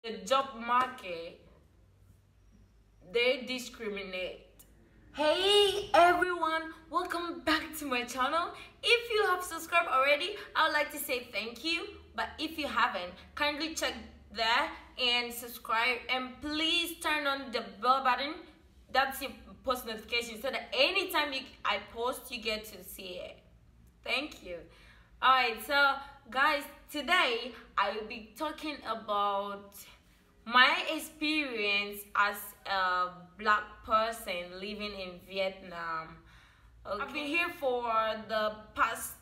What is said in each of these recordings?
The job market, they discriminate. Hey everyone, welcome back to my channel. If you have subscribed already, I would like to say thank you. But if you haven't, kindly check there and subscribe, and please turn on the bell button. That's your post notification, so that anytime I post, you get to see it. Thank you. Alright, so guys, today I will be talking about my experience as a black person living in Vietnam. Okay. I've been here for the past,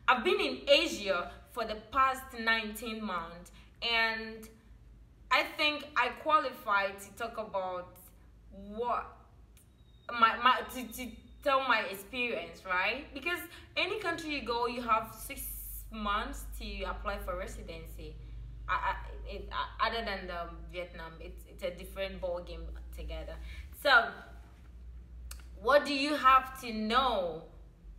I've been in Asia for the past 19 months, and I think I qualify to talk about what to tell my experience, right? Because any country you go, you have 6 months to apply for residency. Other than Vietnam, it's a different ball game together. So what do you have to know?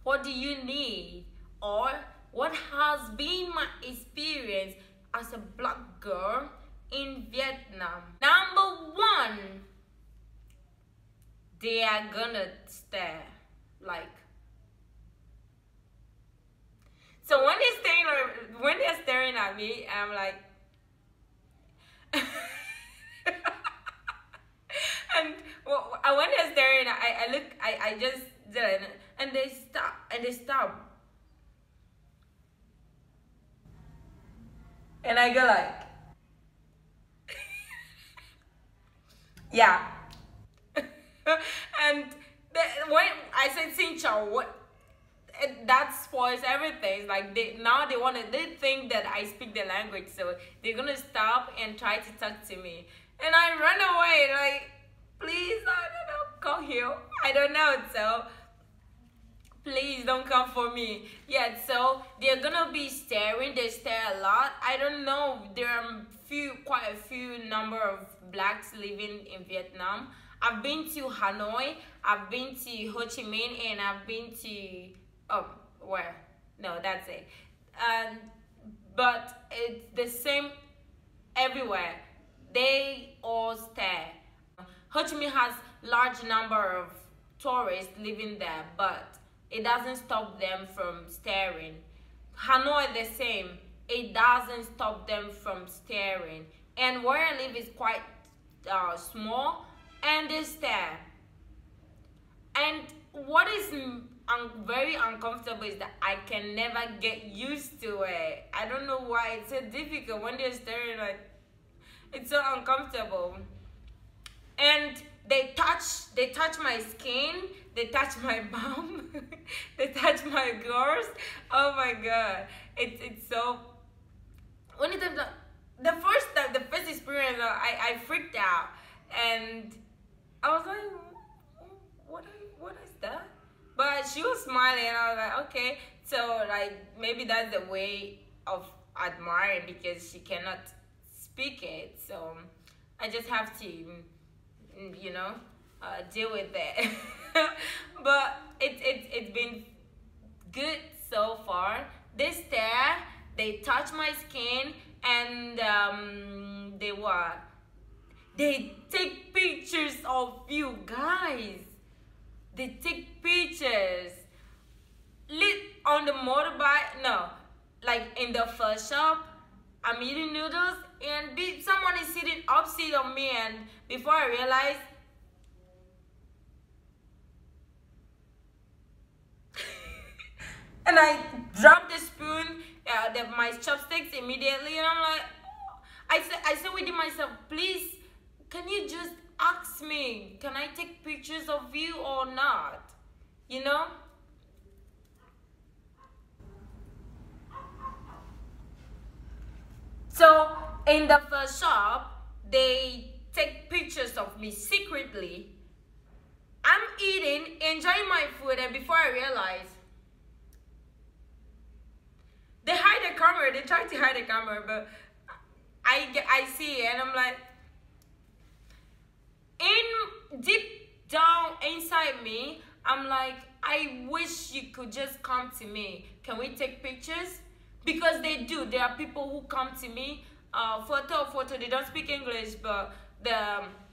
What do you need? Or what has been my experience as a black girl in Vietnam? Number one, they are gonna stare. Like, so when they're staring at me, I'm like and when they're staring, I look, I just did it, and they stop, and I go like yeah. And when I said Sinchao, what, that spoils everything. Like they think that I speak the language, so they're gonna stop and try to talk to me, and I run away like, please, I don't know, come here, I don't know, so please don't come for me. Yeah, so they're gonna be staring. They stare a lot. I don't know, there are quite a few number of blacks living in Vietnam. I've been to Hanoi, I've been to Ho Chi Minh, and I've been to where? No, that's it. But it's the same everywhere. They all stare. Ho Chi Minh has large number of tourists living there, but it doesn't stop them from staring. Hanoi the same. It doesn't stop them from staring. And where I live is quite small, and they stare. And what is very uncomfortable is that I can never get used to it. I don't know why it's so difficult when they're staring, like, it's so uncomfortable. And they touch my skin, they touch my bum, they touch my girls. Oh my god, it's so. When it the first experience, I freaked out, and I was like, what is that? But she was smiling, and I was like, okay. So like, maybe that's the way of admiring, because she cannot speak it. So I just have to, you know, deal with it. But it's been good so far. They stare, they touch my skin, and they take pictures of you guys. They take pictures. Lit on the motorbike, no, like in the first shop, I'm eating noodles, and someone is sitting opposite of me, and before I realize, and I dropped the spoon, my chopsticks immediately, and I'm like, oh. I said within myself, please, can you just ask me, can I take pictures of you or not? You know? So in the first shop, they take pictures of me secretly. I'm eating, enjoying my food, and before I realize, they hide the camera. They try to hide the camera, but I see it, and I'm like, deep down inside me, I'm like, I wish you could just come to me. Can we take pictures? Because they do. There are people who come to me photo, they don't speak English, but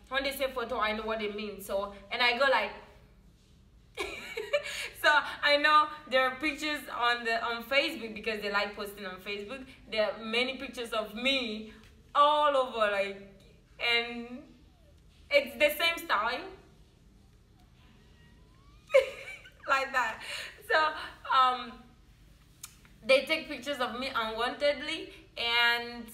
when they say photo, I know what it means. So, and I go like, so I know there are pictures on Facebook, because they like posting on Facebook. There are many pictures of me all over, like, and it's the same style. Like that. So they take pictures of me unwantedly, and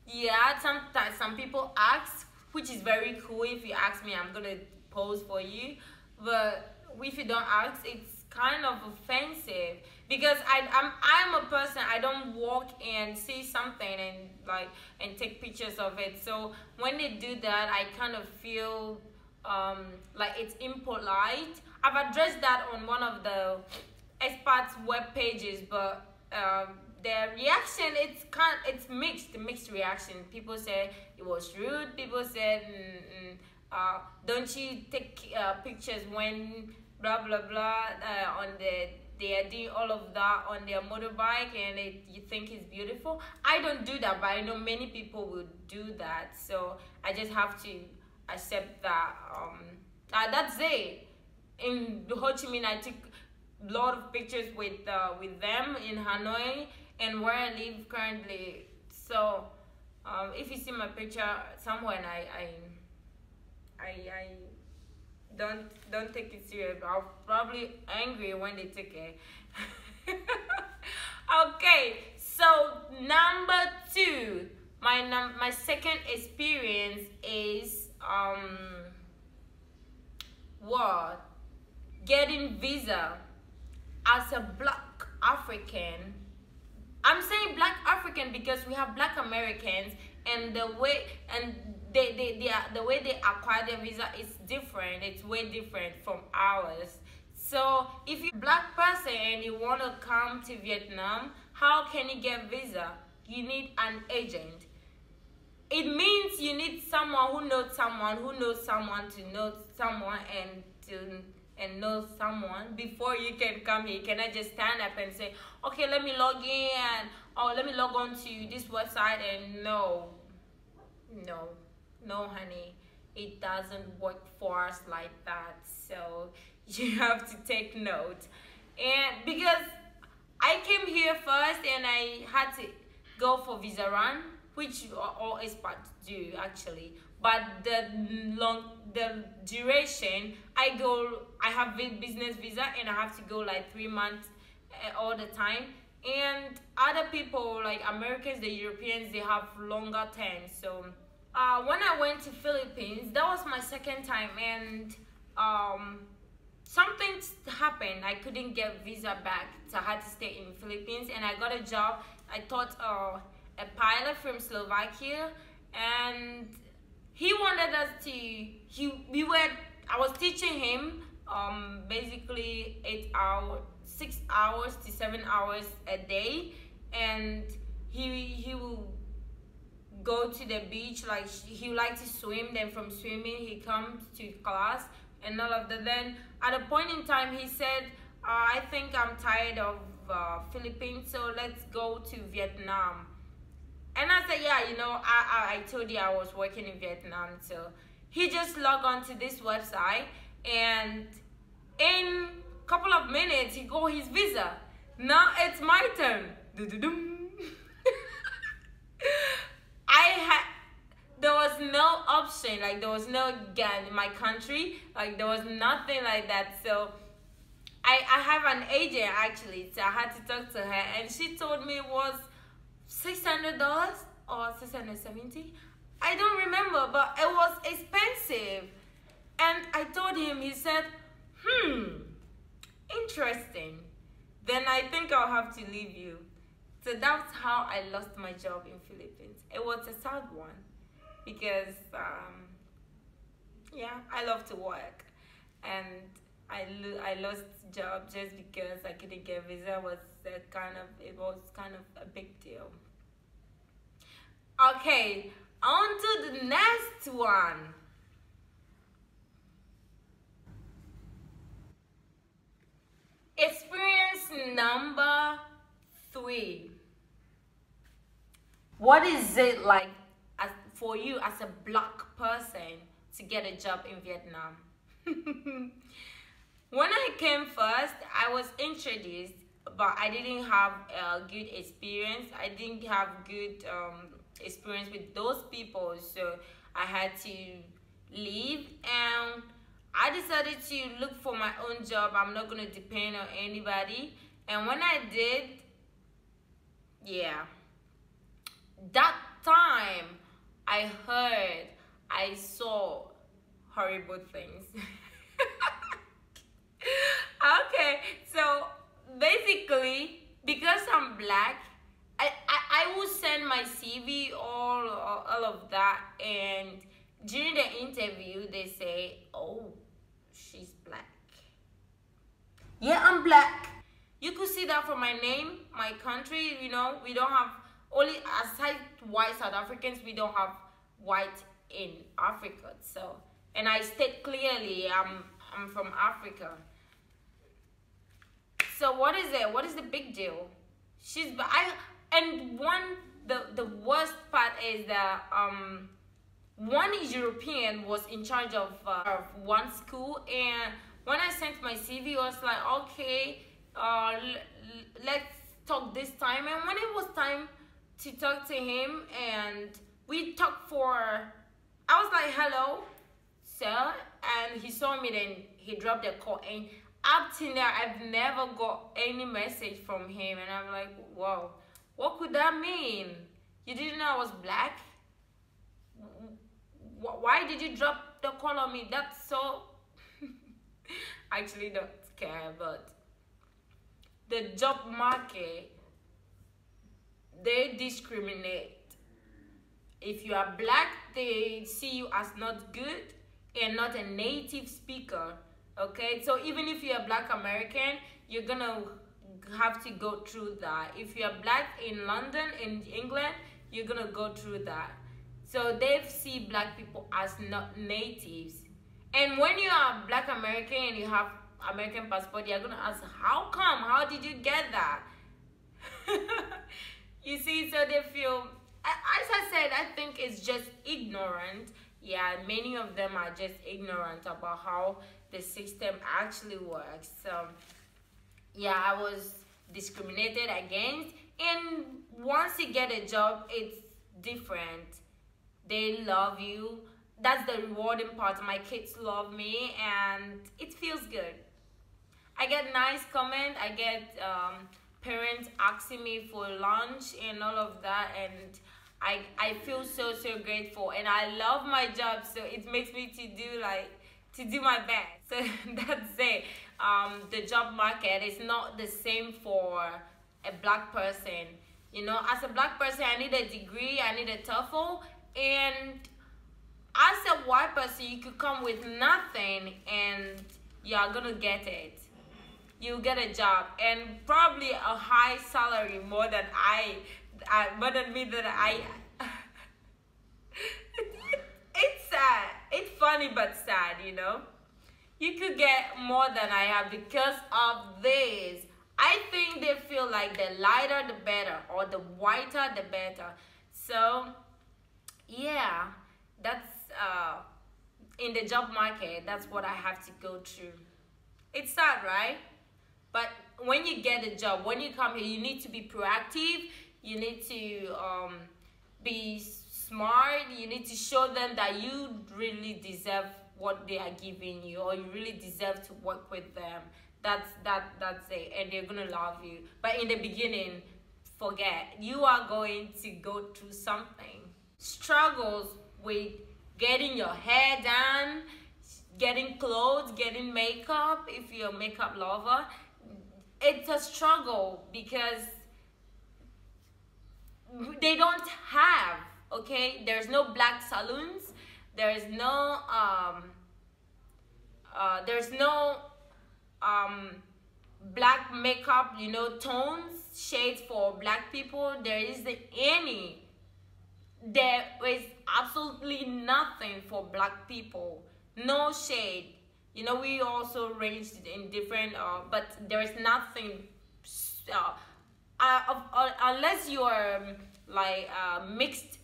yeah, sometimes some people ask, which is very cool. If you ask me, I'm gonna pose for you, but if you don't ask, it's kind of offensive, because I'm a person, I don't walk and see something and take pictures of it. So when they do that, I kind of feel like it's impolite. I've addressed that on one of the experts web pages, but the reaction, it's mixed reaction. People say it was rude. People said, don't you take pictures when blah blah blah on they are doing all of that on their motorbike, and you think it's beautiful. I don't do that, but I know many people will do that. So I just have to accept that. That's it. In Ho Chi Minh, I took a lot of pictures with them in Hanoi and where I live currently. So if you see my picture somewhere and I don't take it serious, I'll probably angry when they take it. Okay, so number 2, my second experience is what? Getting visa as a Black African. I'm saying Black African because we have Black Americans, and the way the way they acquire their visa is different. It's way different from ours. So if you're a Black person and you want to come to Vietnam, how can you get visa? You need an agent. It means you need someone who knows someone who knows someone to know someone and know someone before you can come here. You cannot just stand up and say, okay, let me log in, or let me log on to this website, and no, honey, it doesn't work for us like that. So you have to take note. And because I came here first and I had to go for visa run, which all expats do actually, but the duration, I have business visa and I have to go like 3 months all the time, and other people like Americans, the Europeans, they have longer terms. So when I went to Philippines, that was my second time, and something happened. I couldn't get visa back, so I had to stay in Philippines, and I got a job. I taught a pilot from Slovakia, and he wanted us to, I was teaching him basically 6 hours to 7 hours a day, and he will go to the beach, like he would like to swim, then from swimming he comes to class and all of that. Then at a point in time he said, I think I'm tired of Philippines, so let's go to Vietnam. And I said, yeah, I told you I was working in Vietnam. So he just logged on to this website, and in a couple of minutes he got his visa. Now it's my turn. There was no option, like there was no gun in my country, like there was nothing like that. So I have an agent actually, so I had to talk to her, and she told me it was $600 or $670. I don't remember, but it was expensive. And I told him, he said, interesting. Then I think I'll have to leave you. So that's how I lost my job in Philippines. It was a sad one because, yeah, I love to work, and I lost job just because I couldn't get visa. It was kind of a big deal. Okay, on to the next one. Experience number 3. What is it like for you as a black person to get a job in Vietnam? When I came first, I was introduced, but I didn't have a good experience. I didn't have good experience with those people, so I had to leave, and I decided to look for my own job. I'm not gonna depend on anybody. And when I did, yeah, that time I heard, I saw horrible things. Okay, so basically, because I'm black, I will send my CV, all of that, and during the interview, they say, oh, she's black. Yeah, I'm black. You could see that from my name, my country, you know, we don't have, only aside white South Africans, we don't have white in Africa. So, and I state clearly, I'm from Africa. So what is it? What is the big deal? And the worst part is that one European was in charge of one school, and when I sent my CV, I was like, okay, let's talk this time. And when it was time to talk to him, and we talked for, I was like, hello, sir, and he saw me, then he dropped the call, and up till now, I've never got any message from him, and I'm like, whoa, what could that mean? You didn't know I was black? Why did you drop the call on me? That's so... I actually don't care, but the job market, they discriminate. If you are black, they see you as not good and not a native speaker. Okay, so even if you're a black American, you're gonna have to go through that. If you're black in London, in England, you're gonna go through that. So they see black people as not natives. And when you are black American and you have American passport, you're gonna ask, how come? How did you get that? You see, so they feel, as I said, I think it's just ignorant. Yeah, many of them are just ignorant about how the system actually works. So yeah, I was discriminated against, and once you get a job, it's different. They love you. That's the rewarding part. My kids love me, and it feels good. I get nice comment. I get parents asking me for lunch and all of that, and I feel so grateful, and I love my job, so it makes me to do my best. So that's it. The job market is not the same for a black person. You know, as a black person, I need a degree, I need a TOEFL, and as a white person, you could come with nothing and you're gonna get it. You get a job, and probably a high salary, more than more than me that I. It's sad. It's funny but sad, you know. You could get more than I have because of this. I think they feel like the lighter the better, or the whiter the better. So yeah, that's in the job market, that's what I have to go through. It's sad, right? But when you get a job, when you come here, you need to be proactive. You need to be smart. You need to show them that you really deserve what they are giving you, or you really deserve to work with them. That's it, and they're gonna love you. But in the beginning, forget, you are going to go through something. Struggles with getting your hair done, getting clothes, getting makeup. If you're a makeup lover, it's a struggle because they don't have, okay, there's no black salons, there's no black makeup, you know, tones, shades for black people. There isn't any. There is absolutely nothing for black people. No shade. You know, we also ranged in different, but there is nothing, unless you are like mixed,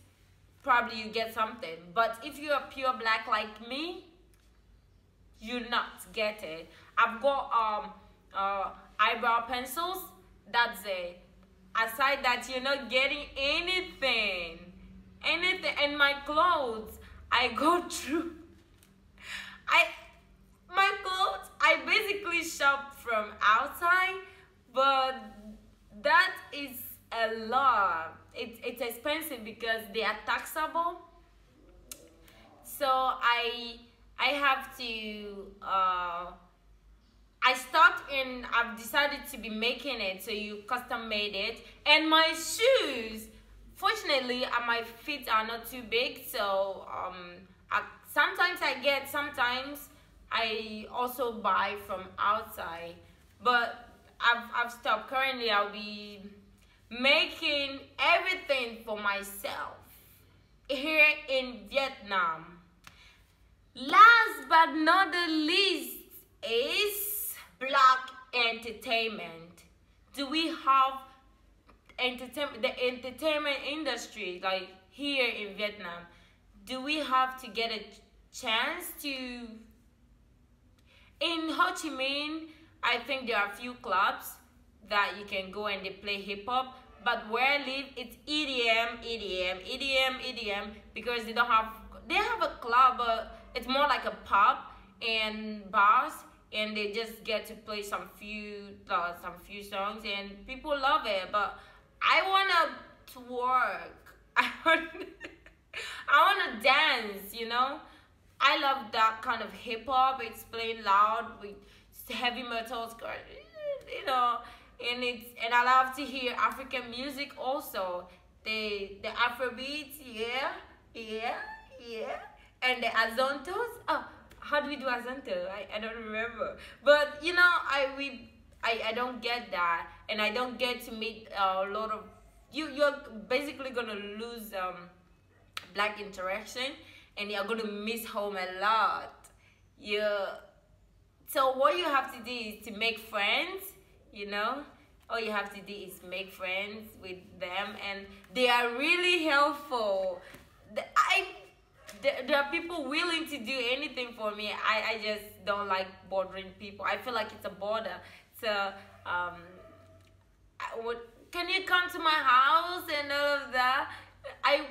probably you get something. But if you're pure black like me, you not get it. I've got eyebrow pencils. That's it. Aside that, you're not getting anything. And my clothes, I go through. My clothes, I basically shop from outside, but that is a lot. It's expensive because they are taxable. So I have to I stopped and I've decided to be making it, so you custom made it. And my shoes, fortunately, my feet are not too big, so sometimes sometimes I also buy from outside. But I've stopped. Currently, I'll be making everything for myself here in Vietnam. Last but not the least is Black entertainment. Do we have the entertainment industry, like here in Vietnam? Do we have to get a chance to? In Ho Chi Minh, I think there are a few clubs that you can go and they play hip hop. But where I live, it's EDM, because they have a club, but it's more like a pub and bars, and they just get to play some few songs, and people love it. But I wanna twerk. I wanna dance, you know. I love that kind of hip hop. It's playing loud with heavy metal, you know, and I love to hear African music also. The Afrobeats, yeah, and the Azontos. Oh, how do we do Azonto? I don't remember. But you know, I don't get that, and I don't get to meet a lot of you're basically gonna lose Black interaction, and you're gonna miss home a lot. So what you have to do is to make friends, you know. All you have to do is make friends with them, and they are really helpful. There are people willing to do anything for me. I just don't like bothering people. I feel like it's a bother. So can you come to my house and all of that? I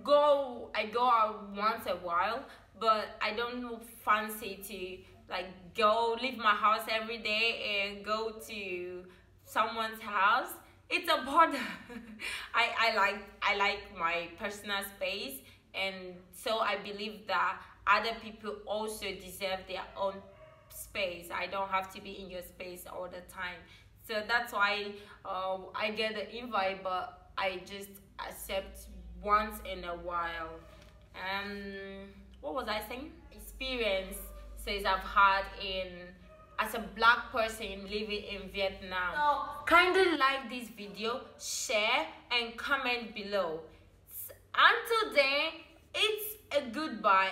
go out once a while, but I don't fancy to like leave my house every day and go to someone's house. It's a bother. I like my personal space, and so I believe that other people also deserve their own space. I don't have to be in your space all the time. So that's why I get the invite, but I just accept once in a while. What was I saying? Experience says I've had as a Black person living in Vietnam. So kindly like this video, share, and comment below. Until then, it's a goodbye.